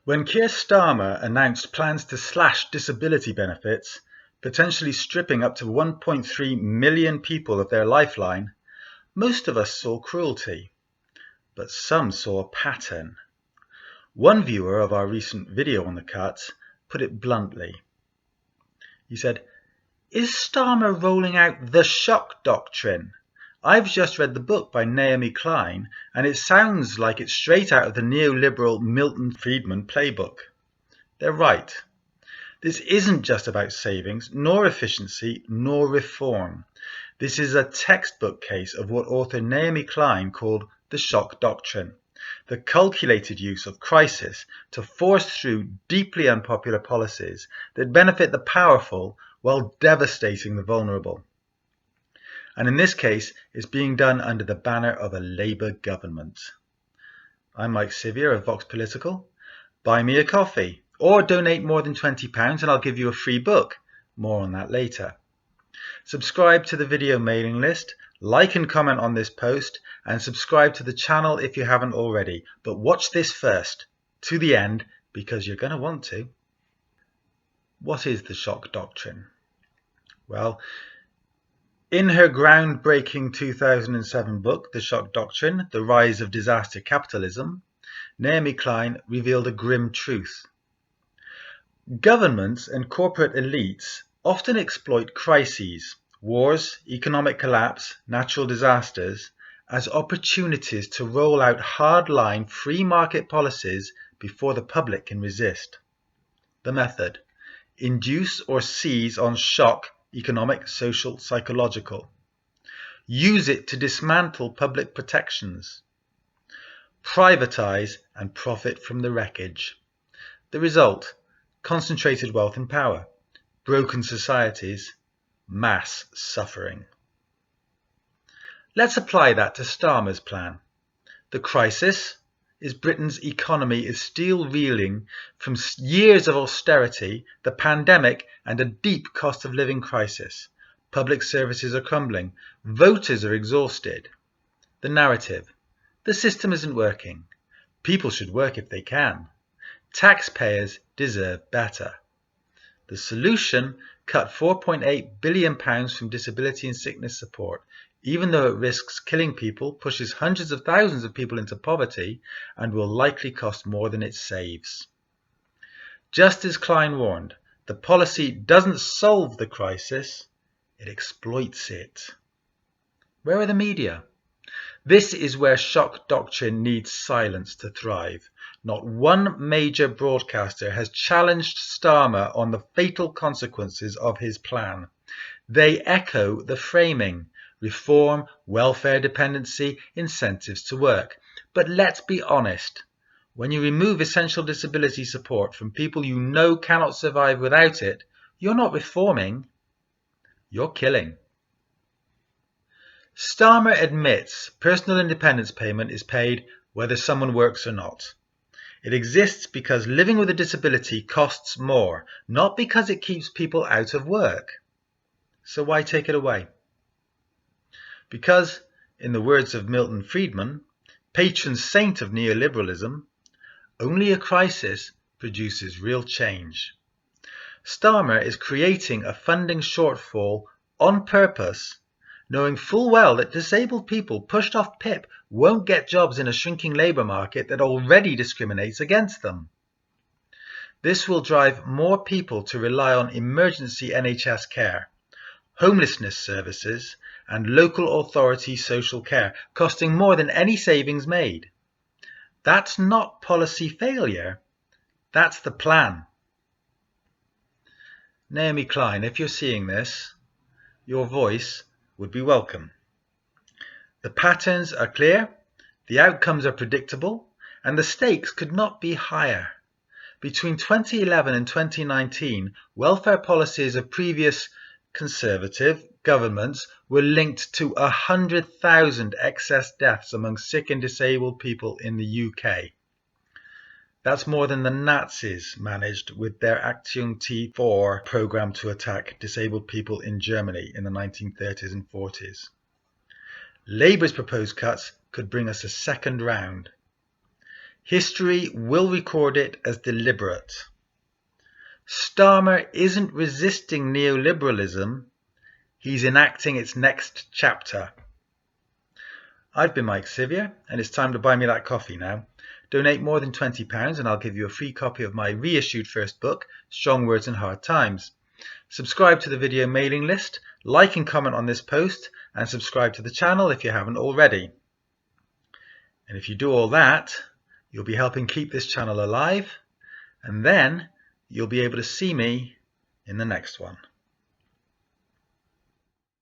When Keir Starmer announced plans to slash disability benefits, potentially stripping up to 1.3 million people of their lifeline, most of us saw cruelty, but some saw a pattern. One viewer of our recent video on the cuts put it bluntly. He said, "Is Starmer rolling out the shock doctrine? I've just read the book by Naomi Klein, and it sounds like it's straight out of the neoliberal Milton Friedman playbook." They're right. This isn't just about savings, nor efficiency, nor reform. This is a textbook case of what author Naomi Klein called the shock doctrine, the calculated use of crisis to force through deeply unpopular policies that benefit the powerful while devastating the vulnerable. And in this case, it's being done under the banner of a Labour government. I'm Mike Sivier of Vox Political. Buy me a coffee or donate more than £20 and I'll give you a free book. More on that later. Subscribe to the video mailing list, like and comment on this post, and subscribe to the channel if you haven't already. But watch this first, to the end, because you're going to want to. What is the shock doctrine? Well, in her groundbreaking 2007 book, The Shock Doctrine, The Rise of Disaster Capitalism, Naomi Klein revealed a grim truth. Governments and corporate elites often exploit crises, wars, economic collapse, natural disasters, as opportunities to roll out hardline free market policies before the public can resist. The method: induce or seize on shock, economic, social, psychological. Use it to dismantle public protections. Privatize and profit from the wreckage. The result: concentrated wealth and power, broken societies, mass suffering. Let's apply that to Starmer's plan. The crisis is Britain's economy is still reeling from years of austerity, the pandemic, and a deep cost of living crisis. Public services are crumbling. Voters are exhausted. The narrative: the system isn't working. People should work if they can. Taxpayers deserve better. The solution: cut £4.8 billion from disability and sickness support, even though it risks killing people, pushes hundreds of thousands of people into poverty, and will likely cost more than it saves. Just as Klein warned, the policy doesn't solve the crisis, it exploits it. Where are the media? This is where shock doctrine needs silence to thrive. Not one major broadcaster has challenged Starmer on the fatal consequences of his plan. They echo the framing: reform, welfare dependency, incentives to work. But let's be honest, when you remove essential disability support from people you know cannot survive without it, you're not reforming, you're killing. Starmer admits personal independence payment is paid whether someone works or not. It exists because living with a disability costs more, not because it keeps people out of work. So why take it away? Because, in the words of Milton Friedman, patron saint of neoliberalism, only a crisis produces real change. Starmer is creating a funding shortfall on purpose, knowing full well that disabled people pushed off PIP won't get jobs in a shrinking labour market that already discriminates against them. This will drive more people to rely on emergency NHS care, homelessness services, and local authority social care, costing more than any savings made. That's not policy failure, that's the plan. Naomi Klein, if you're seeing this, your voice would be welcome. The patterns are clear, the outcomes are predictable, and the stakes could not be higher. Between 2011 and 2019, welfare policies of previous Conservative governments were linked to 100,000 excess deaths among sick and disabled people in the UK. That's more than the Nazis managed with their Aktion T4 program to attack disabled people in Germany in the 1930s and 40s. Labour's proposed cuts could bring us a second round. History will record it as deliberate. Starmer isn't resisting neoliberalism, he's enacting its next chapter. I've been Mike Sivier, and it's time to buy me that coffee now. Donate more than £20 and I'll give you a free copy of my reissued first book, Strong Words in Hard Times. Subscribe to the video mailing list, like and comment on this post, and subscribe to the channel if you haven't already. And if you do all that, you'll be helping keep this channel alive, and then you'll be able to see me in the next one.